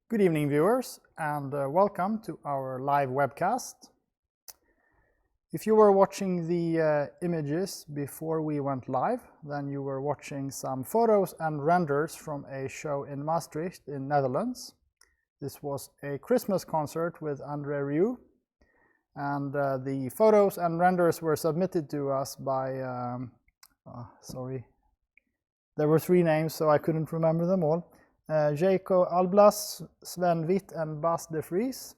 Good evening, viewers, and welcome to our live webcast. If you were watching the images before we went live, then you were watching some photos and renders from a show in Maastricht in Netherlands. This was a Christmas concert with Andre Rieu, and the photos and renders were submitted to us by, there were three names, so I couldn't remember them all. Jaco Alblas, Sven Witt, and Bas de Vries,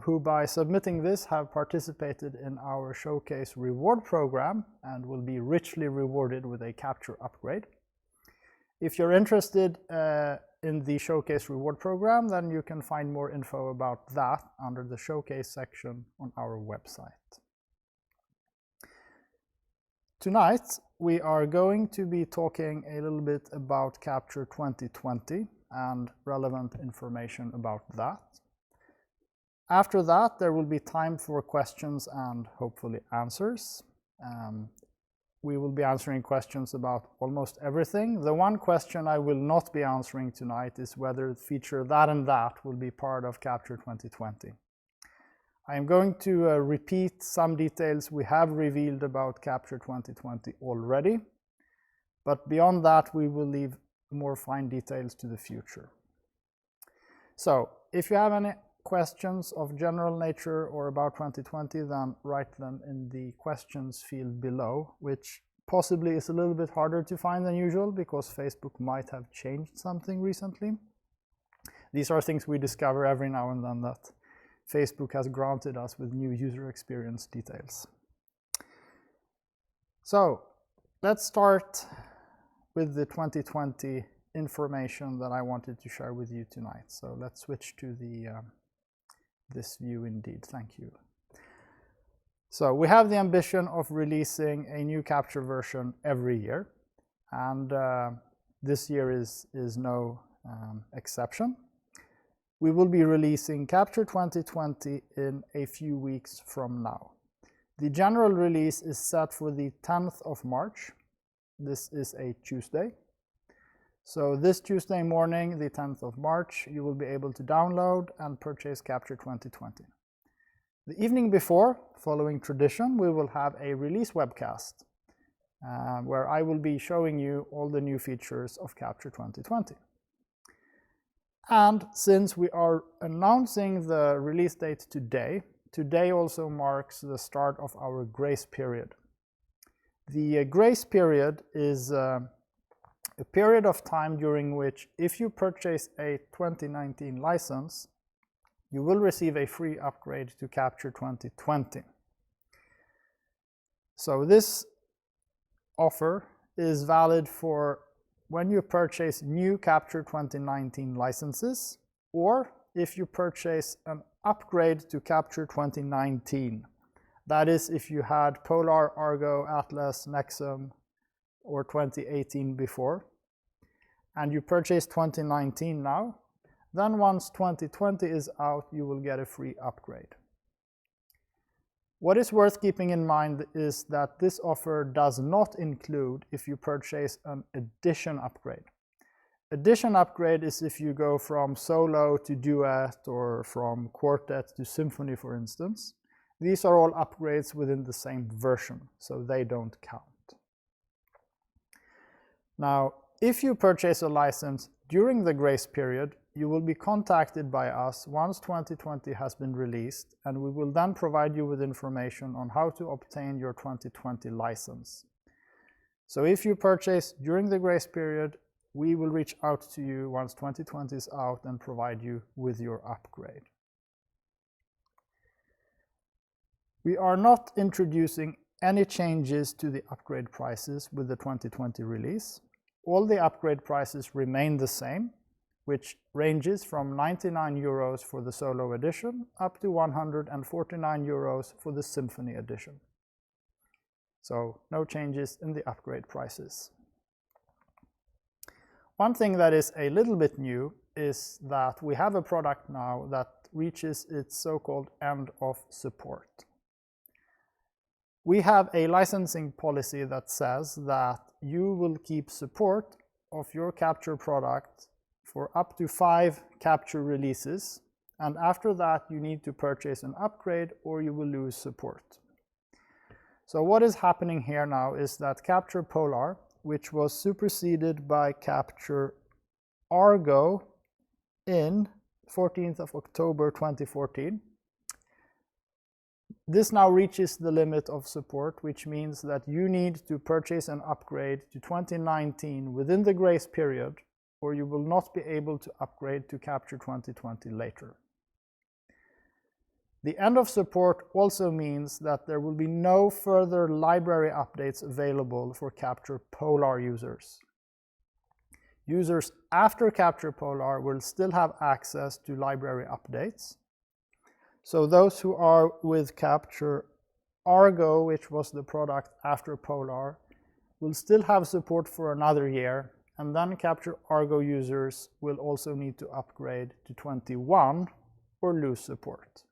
who by submitting this have participated in our showcase reward program and will be richly rewarded with a capture upgrade. If you're interested in the showcase reward program, then you can find more info about that under the showcase section on our website. Tonight, we are going to be talking a little bit about Capture 2020 and relevant information about that. After that, there will be time for questions and hopefully answers. We will be answering questions about almost everything. The one question I will not be answering tonight is whether the feature that and that will be part of Capture 2020. I am going to repeat some details we have revealed about Capture 2020 already, but beyond that we will leave more fine details to the future. So, if you have any questions of general nature or about 2020, then write them in the questions field below, which possibly is a little bit harder to find than usual because Facebook might have changed something recently. These are things we discover every now and then that Facebook has granted us with new user experience details. So let's start with the 2020 information that I wanted to share with you tonight. So let's switch to the this view indeed. Thank you. So we have the ambition of releasing a new capture version every year, and this year is no exception. We will be releasing Capture 2020 in a few weeks from now. The general release is set for the 10th of March. This is a Tuesday. So this Tuesday morning, the 10th of March, you will be able to download and purchase Capture 2020. The evening before, following tradition, we will have a release webcast where I will be showing you all the new features of Capture 2020. And since we are announcing the release date today, today also marks the start of our grace period. The grace period is a period of time during which, if you purchase a 2019 license, you will receive a free upgrade to Capture 2020. So this offer is valid for when you purchase new Capture 2019 licenses, or if you purchase an upgrade to Capture 2019. That is, if you had Polar, Argo, Atlas, Nexum, or 2018 before, and you purchase 2019 now, then once 2020 is out, you will get a free upgrade. What is worth keeping in mind is that this offer does not include if you purchase an edition upgrade. Edition upgrade is if you go from solo to duet or from quartet to symphony, for instance. These are all upgrades within the same version, so they don't count. Now, if you purchase a license during the grace period, you will be contacted by us once 2020 has been released, and we will then provide you with information on how to obtain your 2020 license. So if you purchase during the grace period, we will reach out to you once 2020 is out and provide you with your upgrade. We are not introducing any changes to the upgrade prices with the 2020 release. All the upgrade prices remain the same, which ranges from 99 euros for the solo edition up to 149 euros for the symphony edition. So no changes in the upgrade prices. One thing that is a little bit new is that we have a product now that reaches its so-called end of support. We have a licensing policy that says that you will keep support of your capture product for up to 5 Capture releases, and after that you need to purchase an upgrade or you will lose support. So what is happening here now is that Capture Polar, which was superseded by Capture Argo in 14th of October 2014, this now reaches the limit of support, which means that you need to purchase an upgrade to 2019 within the grace period, or you will not be able to upgrade to Capture 2020 later. The end of support also means that there will be no further library updates available for Capture Polar users. Users after Capture Polar will still have access to library updates. So those who are with Capture Argo, which was the product after Polar, will still have support for another year, and then Capture Argo users will also need to upgrade to 21 or lose support.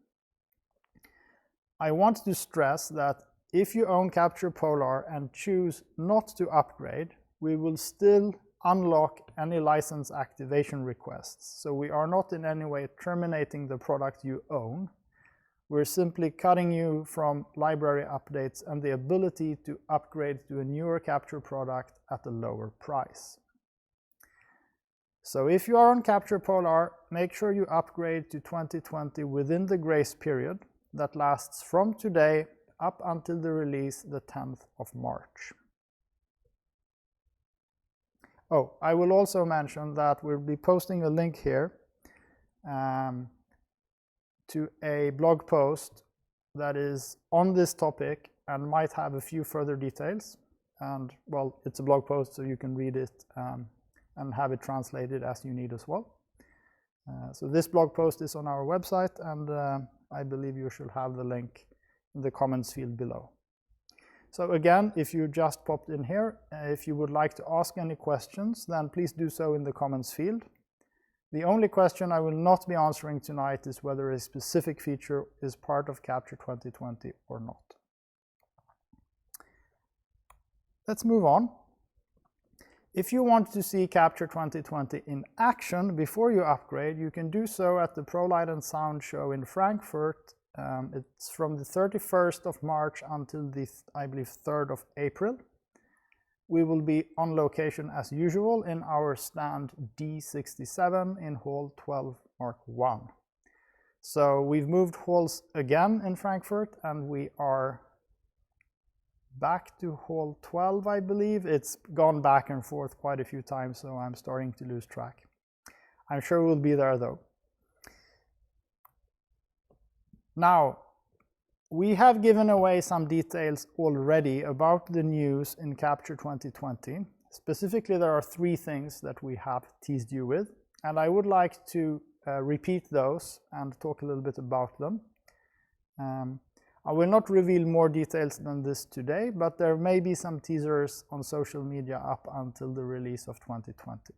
I want to stress that if you own Capture Polar and choose not to upgrade, we will still unlock any license activation requests. So we are not in any way terminating the product you own. We're simply cutting you from library updates and the ability to upgrade to a newer Capture product at a lower price. So if you are on Capture Polar, make sure you upgrade to 2020 within the grace period that lasts from today up until the release the 10th of March. Oh, I will also mention that we'll be posting a link here to a blog post that is on this topic and might have a few further details. And well, it's a blog post, so you can read it and have it translated as you need as well. So this blog post is on our website, and I believe you should have the link in the comments field below. So again, if you just popped in here, if you would like to ask any questions, then please do so in the comments field. The only question I will not be answering tonight is whether a specific feature is part of Capture 2020 or not. Let's move on. If you want to see Capture 2020 in action before you upgrade, you can do so at the ProLight and Sound show in Frankfurt. It's from the 31st of March until the, I believe, 3rd of April. We will be on location as usual in our stand D67 in Hall 12 Mark 1. So we've moved halls again in Frankfurt, and we are back to Hall 12, I believe. It's gone back and forth quite a few times, so I'm starting to lose track. I'm sure we'll be there though. Now, we have given away some details already about the news in Capture 2020. Specifically, there are 3 things that we have teased you with, and I would like to repeat those and talk a little bit about them. I will not reveal more details than this today, but there may be some teasers on social media up until the release of 2020.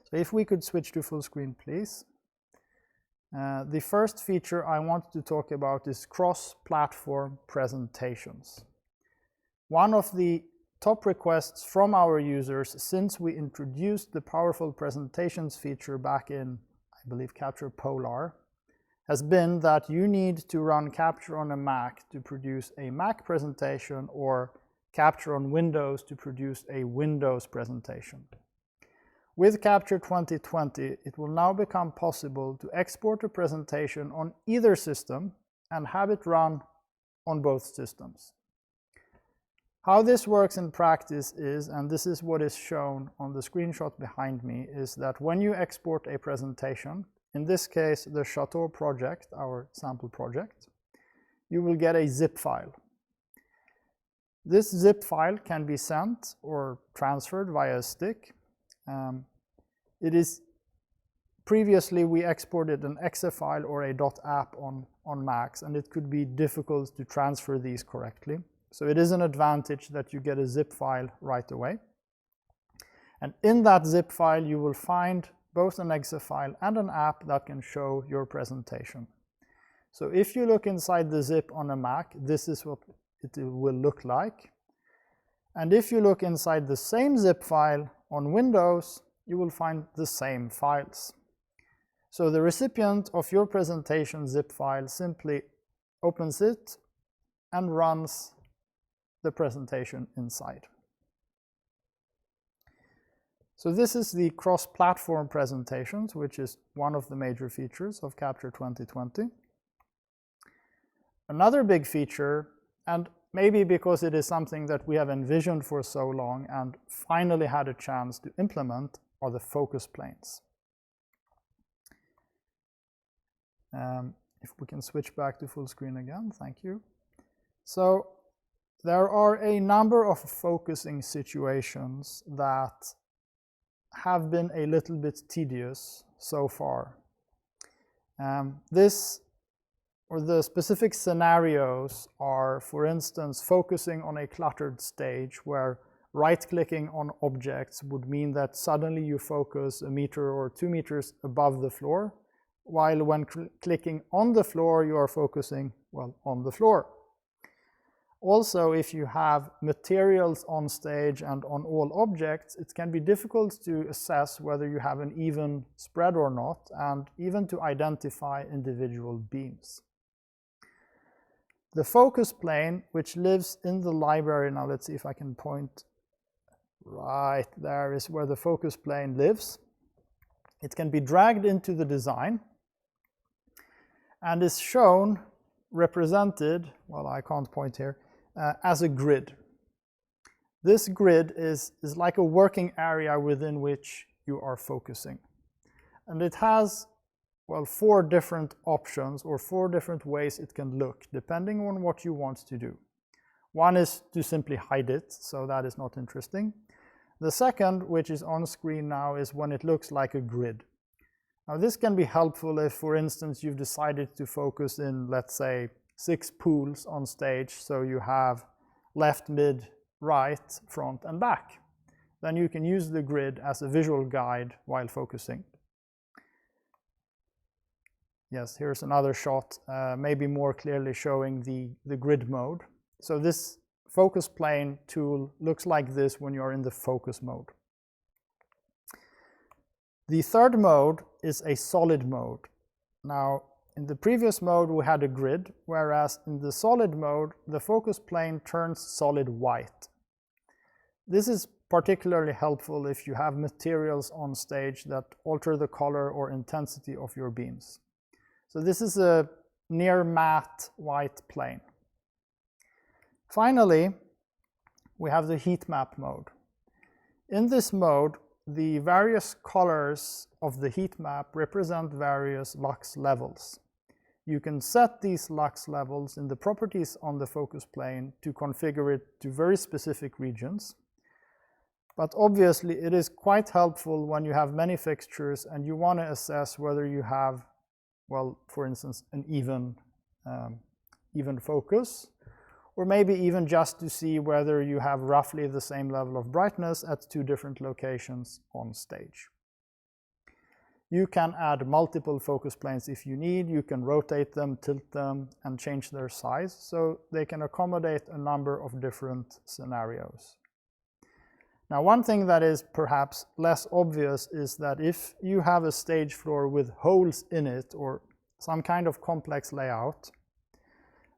So if we could switch to full screen, please. The first feature I want to talk about is cross-platform presentations. One of the top requests from our users since we introduced the powerful presentations feature back in, I believe, Capture Polar, has been that you need to run Capture on a Mac to produce a Mac presentation or Capture on Windows to produce a Windows presentation. With Capture 2020, it will now become possible to export a presentation on either system and have it run on both systems. How this works in practice is, and this is what is shown on the screenshot behind me, is that when you export a presentation, in this case the Chateau project, our sample project, you will get a zip file. This zip file can be sent or transferred via a stick. Previously we exported an .exe file or a .app on Macs, and it could be difficult to transfer these correctly. So it is an advantage that you get a zip file right away. And in that zip file you will find both an .exe file and an app that can show your presentation. So if you look inside the zip on a Mac, this is what it will look like. And if you look inside the same zip file on Windows, you will find the same files. So the recipient of your presentation zip file simply opens it and runs the presentation inside. So this is the cross-platform presentations, which is one of the major features of Capture 2020. Another big feature, and maybe because it is something that we have envisioned for so long and finally had a chance to implement, are the focus planes. If we can switch back to full screen again, thank you. So there are a number of focusing situations that have been a little bit tedious so far. The specific scenarios are, for instance, focusing on a cluttered stage where right-clicking on objects would mean that suddenly you focus 1 meter or 2 meters above the floor, while when clicking on the floor, you are focusing, well, on the floor. Also, if you have materials on stage and on all objects, it can be difficult to assess whether you have an even spread or not, and even to identify individual beams. The focus plane, which lives in the library, now let's see if I can point right there, is where the focus plane lives. It can be dragged into the design and is shown, represented, well, I can't point here, as a grid. This grid is like a working area within which you are focusing. And it has, well, 4 different options or 4 different ways it can look, depending on what you want to do. One is to simply hide it, so that is not interesting. The second, which is on screen now, is when it looks like a grid. Now this can be helpful if, for instance, you've decided to focus in, let's say, 6 pools on stage, so you have left, mid, right, front, and back. Then you can use the grid as a visual guide while focusing. Yes, here's another shot, maybe more clearly showing the grid mode. So this focus plane tool looks like this when you're in the focus mode. The third mode is a solid mode. Now, in the previous mode we had a grid, whereas in the solid mode the focus plane turns solid white. This is particularly helpful if you have materials on stage that alter the color or intensity of your beams. So this is a near matte white plane. Finally, we have the heat map mode. In this mode, the various colors of the heat map represent various lux levels. You can set these lux levels in the properties on the focus plane to configure it to very specific regions. But obviously it is quite helpful when you have many fixtures and you want to assess whether you have, well, for instance, an even focus, or maybe even just to see whether you have roughly the same level of brightness at 2 different locations on stage. You can add multiple focus planes if you need. You can rotate them, tilt them, and change their size, so they can accommodate a number of different scenarios. Now, one thing that is perhaps less obvious is that if you have a stage floor with holes in it or some kind of complex layout,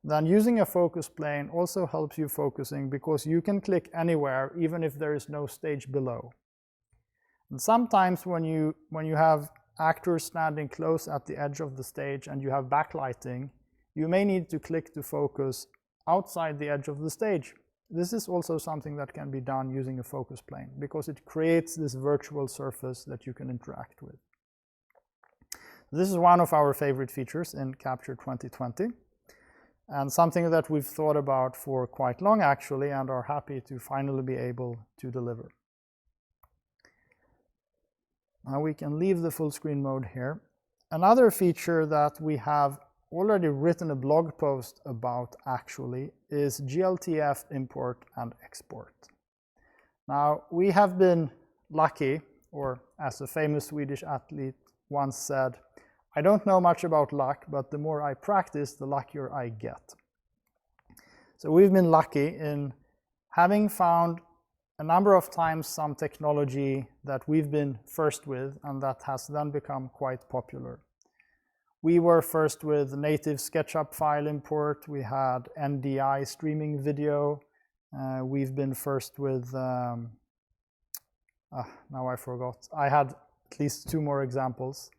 then using a focus plane also helps you focusing, because you can click anywhere even if there is no stage below. And sometimes when you have actors standing close at the edge of the stage and you have backlighting, you may need to click to focus outside the edge of the stage. This is also something that can be done using a focus plane, because it creates this virtual surface that you can interact with. This is one of our favorite features in Capture 2020, and something that we've thought about for quite long actually, and are happy to finally be able to deliver. Now we can leave the full screen mode here. Another feature that we have already written a blog post about actually is GLTF import and export. Now we have been lucky, or as a famous Swedish athlete once said, I don't know much about luck, but the more I practice, the luckier I get. So we've been lucky in having found a number of times some technology that we've been first with and that has then become quite popular. We were first with native SketchUp file import. We had NDI streaming video. We've been first with, now I forgot. I had at least 2 more examples.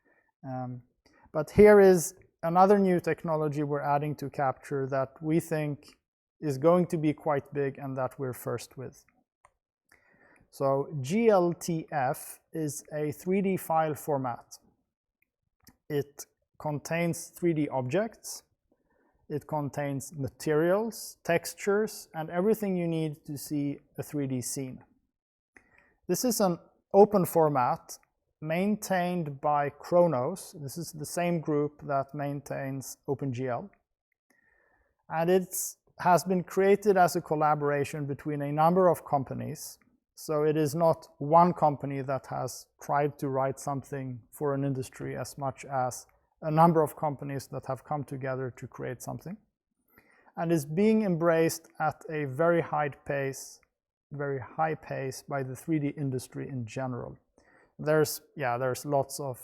But here is another new technology we're adding to Capture that we think is going to be quite big and that we're first with. So GLTF is a 3D file format. It contains 3D objects, it contains materials, textures, and everything you need to see a 3D scene. This is an open format maintained by Kronos. This is the same group that maintains OpenGL. And it has been created as a collaboration between a number of companies. So it is not one company that has tried to write something for an industry as much as a number of companies that have come together to create something, and is being embraced at a very high pace by the 3D industry in general. There's lots of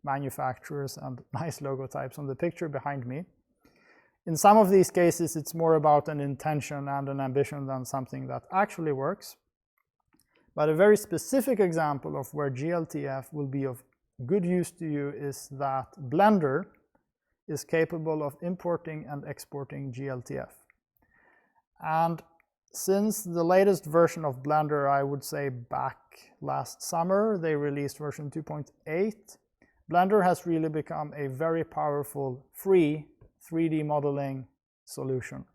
manufacturers and nice logo types on the picture behind me. In some of these cases, it's more about an intention and an ambition than something that actually works. But a very specific example of where GLTF will be of good use to you is that Blender is capable of importing and exporting GLTF. And since the latest version of Blender, I would say back last summer, they released version 2.8, Blender has really become a very powerful free 3D modeling solution.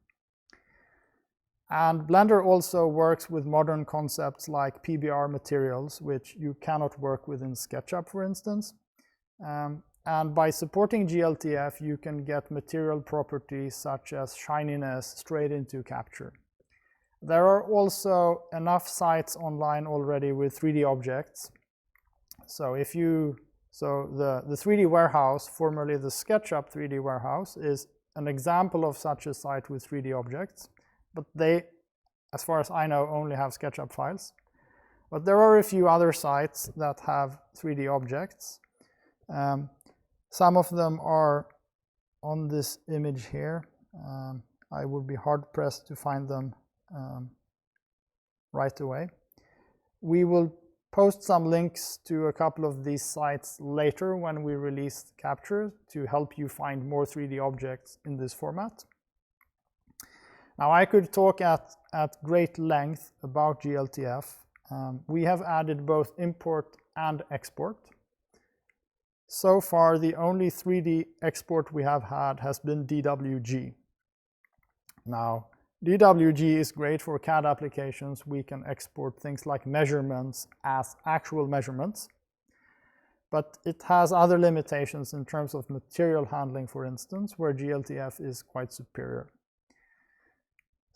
And Blender also works with modern concepts like PBR materials, which you cannot work with in SketchUp, for instance. And by supporting GLTF, you can get material properties such as shininess straight into Capture. There are also enough sites online already with 3D objects. So the 3D warehouse, formerly the SketchUp 3D warehouse, is an example of such a site with 3D objects. But they, as far as I know, only have SketchUp files. But there are a few other sites that have 3D objects. Some of them are on this image here. I would be hard-pressed to find them right away. We will post some links to a couple of these sites later when we release Capture to help you find more 3D objects in this format. Now, I could talk at great length about GLTF. We have added both import and export. So far, the only 3D export we have had has been DWG. Now, DWG is great for CAD applications. We can export things like measurements as actual measurements. But it has other limitations in terms of material handling, for instance, where GLTF is quite superior.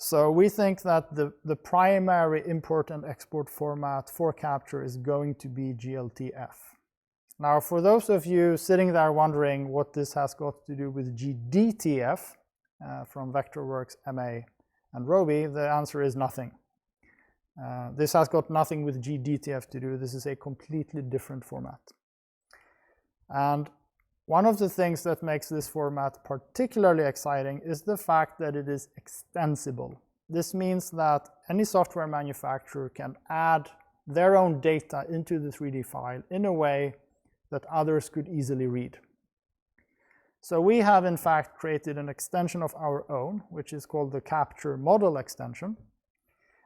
So we think that the primary import and export format for Capture is going to be GLTF. Now, for those of you sitting there wondering what this has got to do with GDTF from Vectorworks, MA, and Roby, the answer is nothing. This has got nothing with GDTF to do. This is a completely different format. And one of the things that makes this format particularly exciting is the fact that it is extensible. This means that any software manufacturer can add their own data into the 3D file in a way that others could easily read. So we have, in fact, created an extension of our own, which is called the Capture Model extension.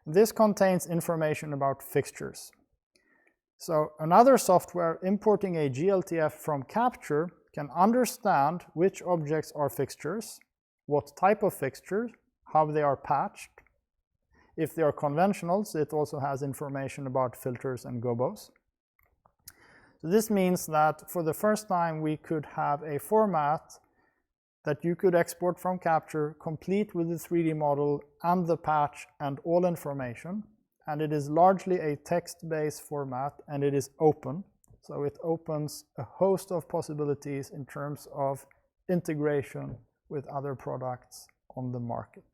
This contains information about fixtures. So another software importing a GLTF from Capture can understand which objects are fixtures, what type of fixtures, how they are patched. If they are conventionals, it also has information about filters and gobos. So this means that for the first time, we could have a format that you could export from Capture, complete with the 3D model and the patch and all information. And it is largely a text-based format, and it is open. So it opens a host of possibilities in terms of integration with other products on the market.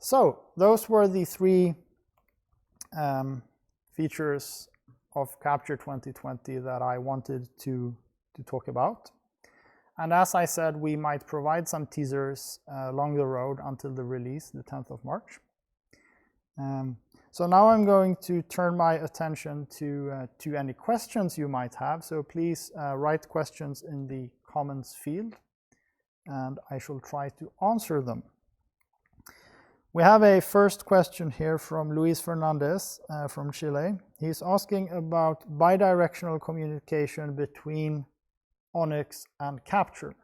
So those were the three features of Capture 2020 that I wanted to talk about. And as I said, we might provide some teasers along the road until the release, the 10th of March. So now I'm going to turn my attention to any questions you might have. So please write questions in the comments field, and I shall try to answer them. We have a first question here from Luis Fernandez from Chile. He's asking about bidirectional communication between ONYX and Capture.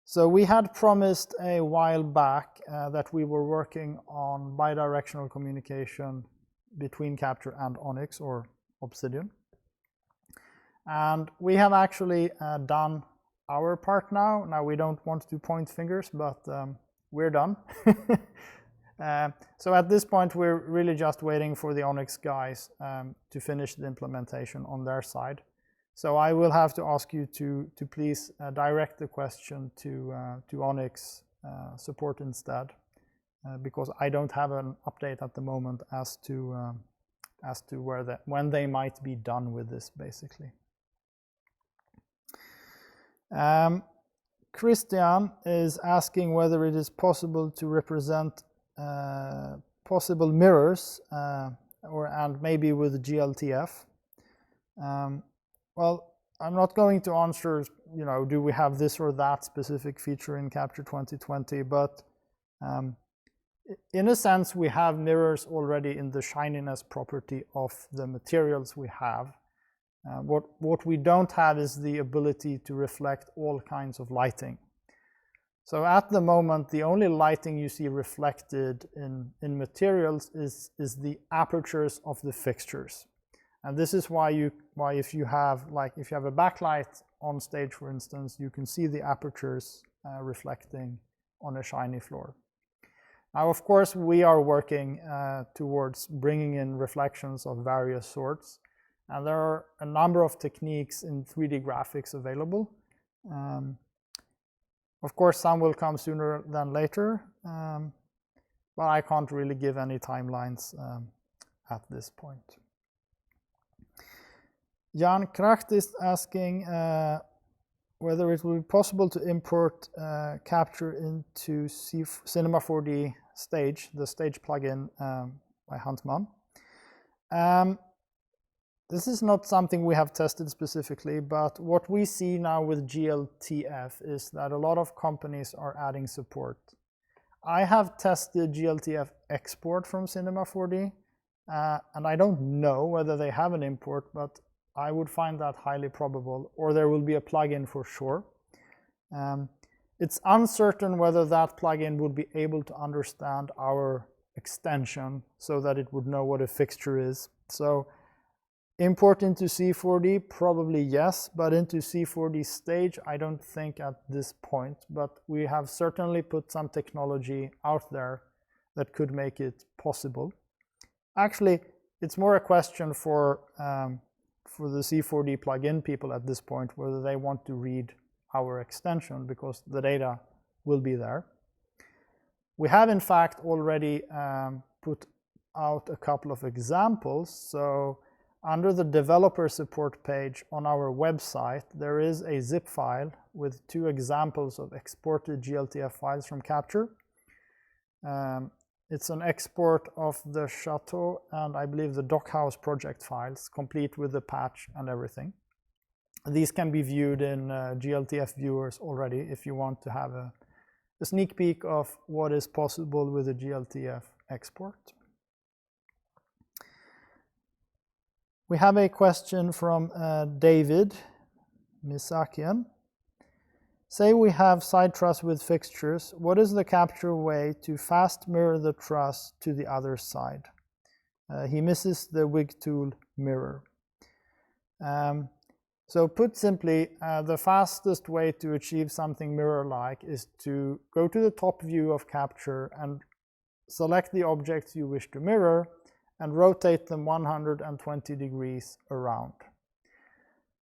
So we had promised a while back that we were working on bidirectional communication between Capture and ONYX or Obsidian. And we have actually done our part now. Now we don't want to point fingers, but we're done. So at this point, we're really just waiting for the ONYX guys to finish the implementation on their side. So I will have to ask you to please direct the question to ONYX support instead, because I don't have an update at the moment as to when they might be done with this, basically. Christian is asking whether it is possible to represent possible mirrors and maybe with GLTF. Well, I'm not going to answer, do we have this or that specific feature in Capture 2020, but in a sense, we have mirrors already in the shininess property of the materials we have. What we don't have is the ability to reflect all kinds of lighting. So at the moment, the only lighting you see reflected in materials is the apertures of the fixtures. And this is why if you have a backlight on stage, for instance, you can see the apertures reflecting on a shiny floor. Now, of course, we are working towards bringing in reflections of various sorts. And there are a number of techniques in 3D graphics available. Of course, some will come sooner than later, but I can't really give any timelines at this point. Jan Kracht is asking whether it will be possible to import Capture into Cinema 4D Stage, the Stage plugin by Huntman. This is not something we have tested specifically, but what we see now with GLTF is that a lot of companies are adding support. I have tested GLTF export from Cinema 4D, and I don't know whether they have an import, but I would find that highly probable, or there will be a plugin for sure. It's uncertain whether that plugin would be able to understand our extension so that it would know what a fixture is. So import into C4D, probably yes, but into C4D Stage, I don't think at this point, but we have certainly put some technology out there that could make it possible. Actually, it's more a question for the C4D plugin people at this point, whether they want to read our extension, because the data will be there. We have, in fact, already put out a couple of examples. So under the developer support page on our website, there is a zip file with 2 examples of exported GLTF files from Capture. It's an export of the Chateau and I believe the Dockhouse project files, complete with the patch and everything. These can be viewed in GLTF viewers already if you want to have a sneak peek of what is possible with a GLTF export. We have a question from David Misakian. Say we have side truss with fixtures. What is the Capture way to fast mirror the truss to the other side? He misses the wig tool mirror. So put simply, the fastest way to achieve something mirror-like is to go to the top view of Capture and select the objects you wish to mirror and rotate them 120 degrees around.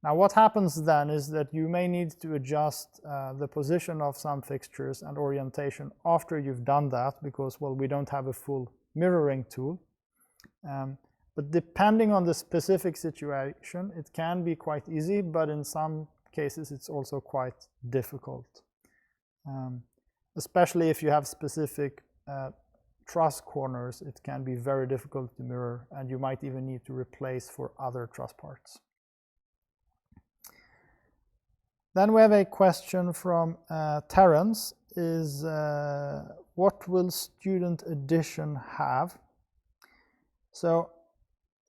Now what happens then is that you may need to adjust the position of some fixtures and orientation after you've done that, because, well, we don't have a full mirroring tool. But depending on the specific situation, it can be quite easy, but in some cases it's also quite difficult. Especially if you have specific truss corners, it can be very difficult to mirror, and you might even need to replace for other truss parts. Then we have a question from Terence, is what will student edition have? So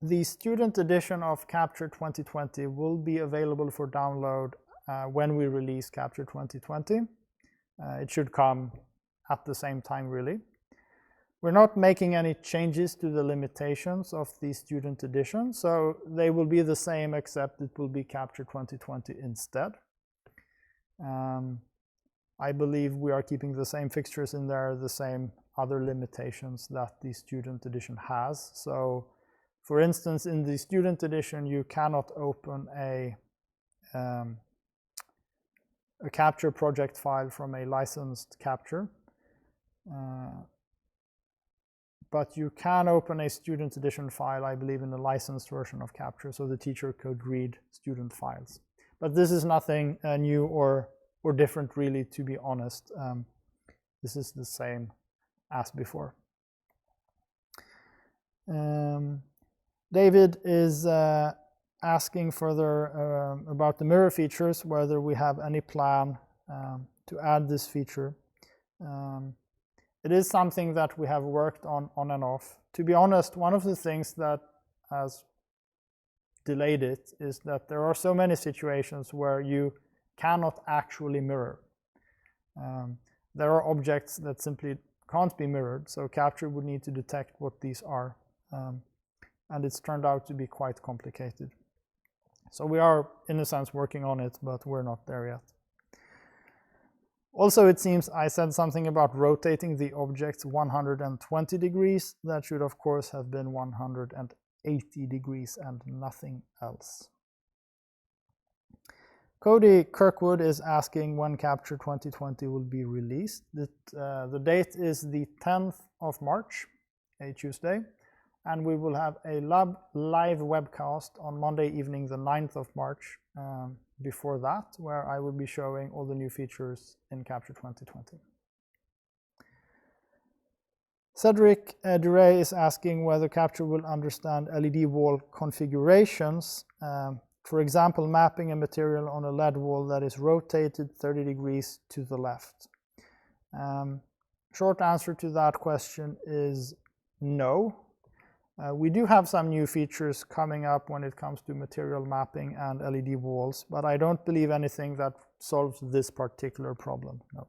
the student edition of Capture 2020 will be available for download when we release Capture 2020. It should come at the same time, really. We're not making any changes to the limitations of the student edition, so they will be the same, except it will be Capture 2020 instead. I believe we are keeping the same fixtures in there, the same other limitations that the student edition has. So, for instance, in the student edition, you cannot open a capture project file from a licensed capture, but you can open a student edition file, I believe, in the licensed version of capture, so the teacher could read student files. But this is nothing new or different, really, to be honest. This is the same as before. David is asking further about the mirror features, whether we have any plan to add this feature. It is something that we have worked on and off. To be honest, one of the things that has delayed it is that there are so many situations where you cannot actually mirror. There are objects that simply can't be mirrored, so Capture would need to detect what these are. And it's turned out to be quite complicated. So we are, in a sense, working on it, but we're not there yet. Also, it seems I said something about rotating the objects 120 degrees. That should, of course, have been 180 degrees and nothing else. Cody Kirkwood is asking when Capture 2020 will be released. The date is the 10th of March, a Tuesday, and we will have a live webcast on Monday evening, the 9th of March, before that, where I will be showing all the new features in Capture 2020. Cedric Duray is asking whether Capture will understand LED wall configurations. For example, mapping a material on a LED wall that is rotated 30 degrees to the left. Short answer to that question is no. We do have some new features coming up when it comes to material mapping and LED walls, but I don't believe anything that solves this particular problem, no.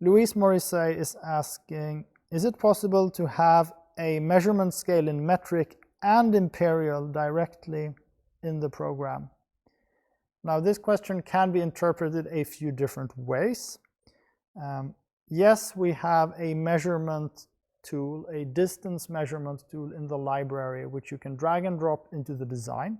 Louise Morrissey is asking, is it possible to have a measurement scale in metric and imperial directly in the program? Now, this question can be interpreted a few different ways. Yes, we have a measurement tool, a distance measurement tool in the library, which you can drag and drop into the design.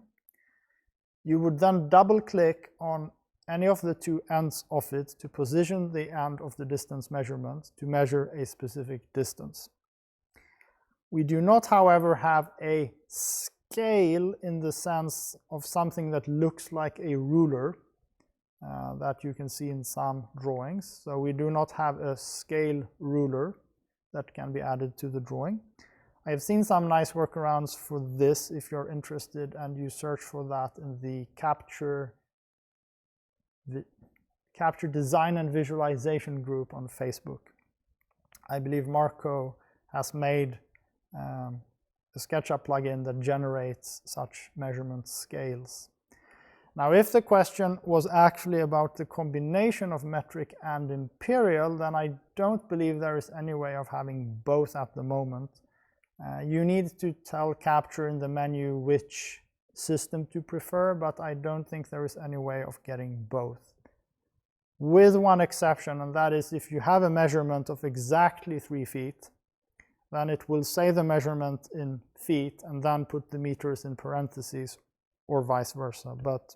You would then double click on any of the two ends of it to position the end of the distance measurement to measure a specific distance. We do not, however, have a scale in the sense of something that looks like a ruler that you can see in some drawings. So we do not have a scale ruler that can be added to the drawing. I have seen some nice workarounds for this if you're interested, and you search for that in the Capture Design and Visualization group on Facebook. I believe Marco has made a SketchUp plugin that generates such measurement scales. Now, if the question was actually about the combination of metric and imperial, then I don't believe there is any way of having both at the moment. You need to tell Capture in the menu which system to prefer, but I don't think there is any way of getting both. With one exception, and that is if you have a measurement of exactly 3 feet, then it will say the measurement in feet and then put the meters in parentheses, or vice versa, but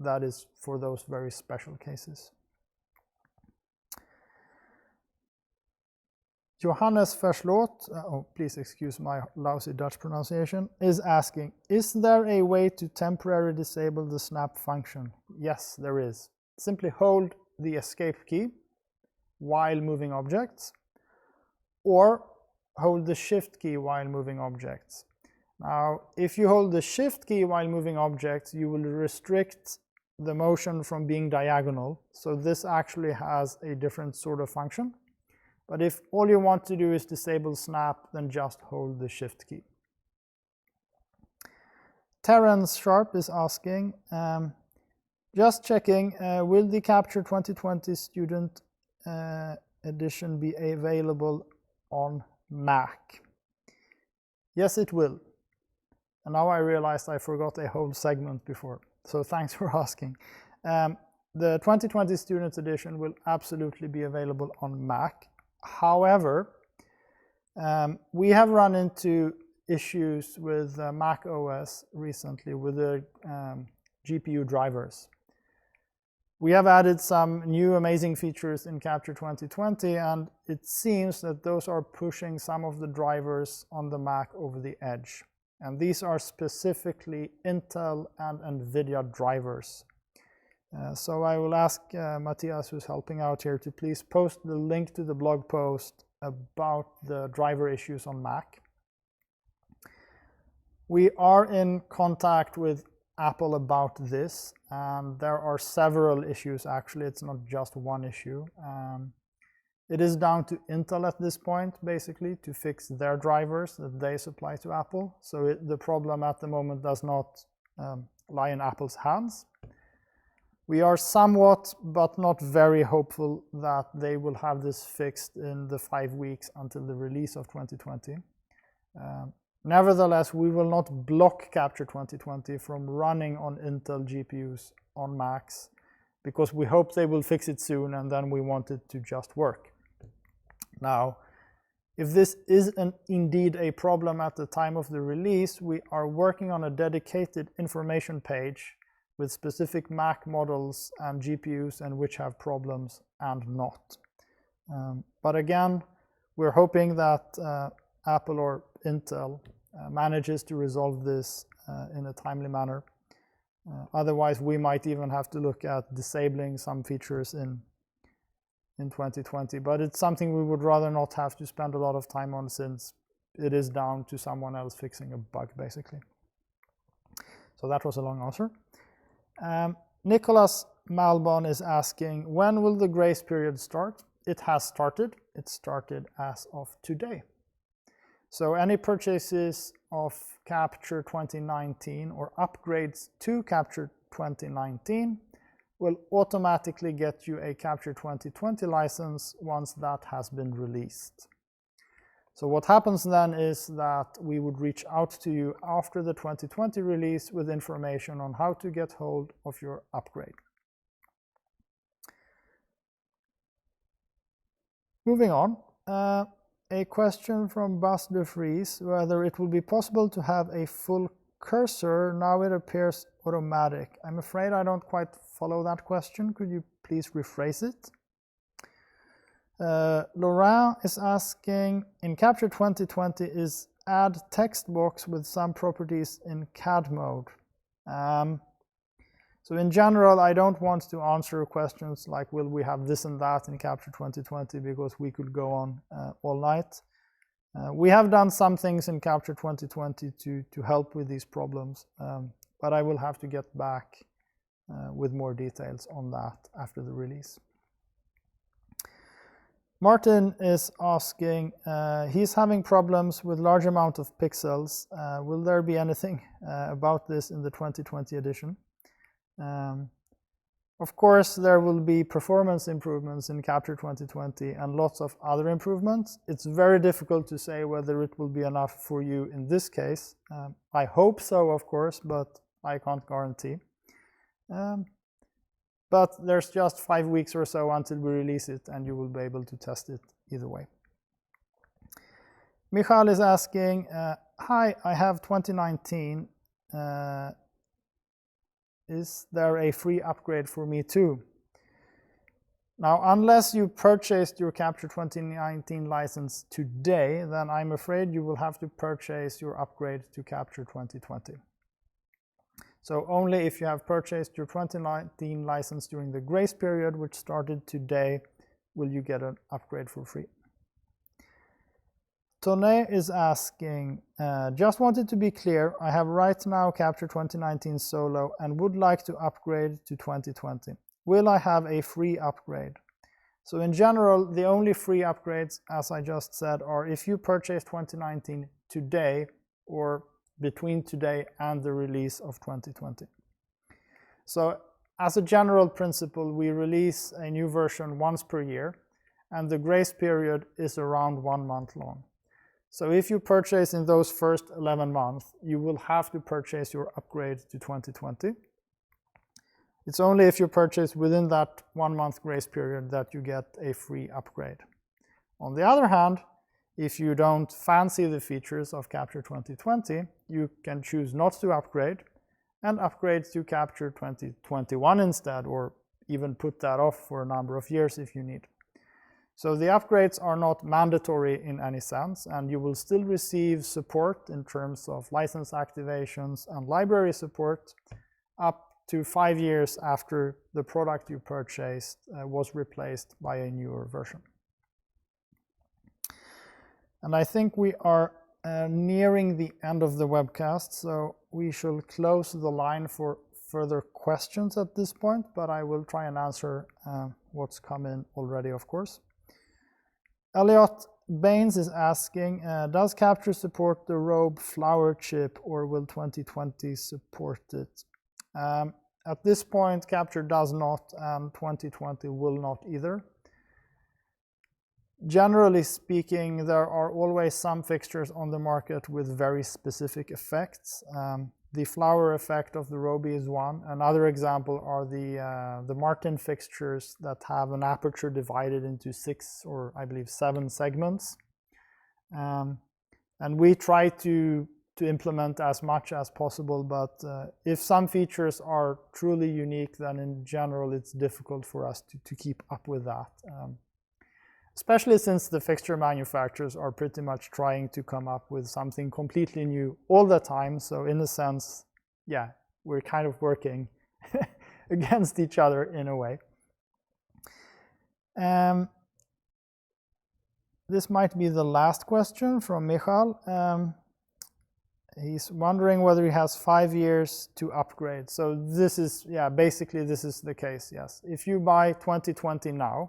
that is for those very special cases. Johannes Verslot, please excuse my lousy Dutch pronunciation, is asking, is there a way to temporarily disable the snap function? Yes, there is. Simply hold the escape key while moving objects, or hold the shift key while moving objects. Now, if you hold the shift key while moving objects, you will restrict the motion from being diagonal, so this actually has a different sort of function. But if all you want to do is disable snap, then just hold the shift key. Terence Sharp is asking, just checking, will the Capture 2020 student edition be available on Mac? Yes, it will. And now I realized I forgot a whole segment before, so thanks for asking. The 2020 student edition will absolutely be available on Mac. However, we have run into issues with Mac OS recently with the GPU drivers. We have added some new amazing features in Capture 2020, and it seems that those are pushing some of the drivers on the Mac over the edge. And these are specifically Intel and NVIDIA drivers. So I will ask Matthias, who's helping out here, to please post the link to the blog post about the driver issues on Mac. We are in contact with Apple about this, and there are several issues actually. It's not just one issue. It is down to Intel at this point, basically, to fix their drivers that they supply to Apple. So the problem at the moment does not lie in Apple's hands. We are somewhat, but not very hopeful that they will have this fixed in the 5 weeks until the release of 2020. Nevertheless, we will not block Capture 2020 from running on Intel GPUs on Macs, because we hope they will fix it soon, and then we want it to just work. Now, if this is indeed a problem at the time of the release, we are working on a dedicated information page with specific Mac models and GPUs and which have problems and not. But again, we're hoping that Apple or Intel manages to resolve this in a timely manner. Otherwise, we might even have to look at disabling some features in 2020. But it's something we would rather not have to spend a lot of time on, since it is down to someone else fixing a bug, basically. So that was a long answer. Nicholas Malbon is asking, when will the grace period start? It has started. It started as of today. So any purchases of Capture 2019 or upgrades to Capture 2019 will automatically get you a Capture 2020 license once that has been released. So what happens then is that we would reach out to you after the 2020 release with information on how to get hold of your upgrade. Moving on, a question from Bas de Vries, whether it will be possible to have a full cursor. Now it appears automatic. I'm afraid I don't quite follow that question. Could you please rephrase it? Laurent is asking, in Capture 2020 is add text box with some properties in CAD mode. So in general, I don't want to answer questions like, will we have this and that in Capture 2020, because we could go on all night. We have done some things in Capture 2020 to help with these problems, but I will have to get back with more details on that after the release. Martin is asking, he's having problems with large amount of pixels. Will there be anything about this in the 2020 edition? Of course, there will be performance improvements in Capture 2020 and lots of other improvements. It's very difficult to say whether it will be enough for you in this case. I hope so, of course, but I can't guarantee. But there's just 5 weeks or so until we release it, and you will be able to test it either way. Michal is asking, hi, I have 2019 is there a free upgrade for me too? Now, unless you purchased your Capture 2019 license today, then I'm afraid you will have to purchase your upgrade to Capture 2020. So only if you have purchased your 2019 license during the grace period, which started today, will you get an upgrade for free. Tone is asking, just wanted to be clear, I have right now Capture 2019 Solo and would like to upgrade to 2020. Will I have a free upgrade? So in general, the only free upgrades, as I just said, are if you purchase 2019 today or between today and the release of 2020. So as a general principle, we release a new version once per year, and the grace period is around 1 month long. So if you purchase in those first 11 months, you will have to purchase your upgrade to 2020. It's only if you purchase within that 1 month grace period that you get a free upgrade. On the other hand, if you don't fancy the features of Capture 2020, you can choose not to upgrade and upgrade to Capture 2021 instead, or even put that off for a number of years if you need. So the upgrades are not mandatory in any sense, and you will still receive support in terms of license activations and library support up to 5 years after the product you purchased was replaced by a newer version. And I think we are nearing the end of the webcast, so we shall close the line for further questions at this point, but I will try and answer what's come in already, of course. Elliot Baines is asking, does Capture support the Robe flower chip, or will 2020 support it? At this point, Capture does not, and 2020 will not either. Generally speaking, there are always some fixtures on the market with very specific effects. The flower effect of the Robe is one. Another example are the Martin fixtures that have an aperture divided into 6 or I believe 7 segments. And we try to implement as much as possible, but if some features are truly unique, then in general it's difficult for us to keep up with that. Especially since the fixture manufacturers are pretty much trying to come up with something completely new all the time. So in a sense, yeah, we're kind of working against each other in a way. This might be the last question from Michal. He's wondering whether he has 5 years to upgrade. So this is, yeah, basically this is the case, yes. If you buy 2020 now,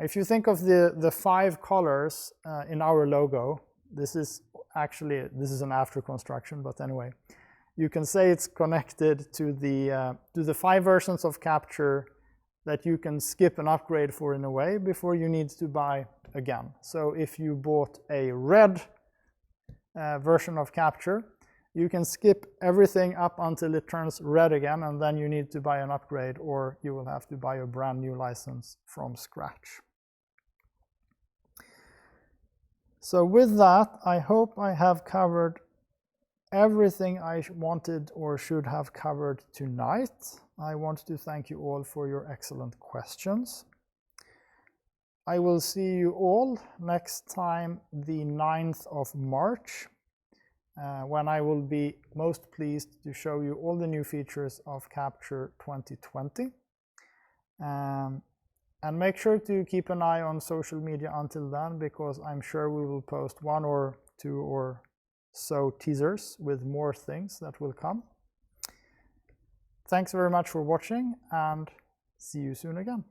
if you think of the 5 colors in our logo, this is an after construction, but anyway, you can say it's connected to the 5 versions of Capture that you can skip an upgrade for in a way before you need to buy again. So if you bought a red version of Capture, you can skip everything up until it turns red again, and then you need to buy an upgrade, or you will have to buy a brand new license from scratch. So with that, I hope I have covered everything I wanted or should have covered tonight. I want to thank you all for your excellent questions. I will see you all next time, the 9th of March, when I will be most pleased to show you all the new features of Capture 2020. And make sure to keep an eye on social media until then, because I'm sure we will post 1 or 2 or so teasers with more things that will come. Thanks very much for watching, and see you soon again.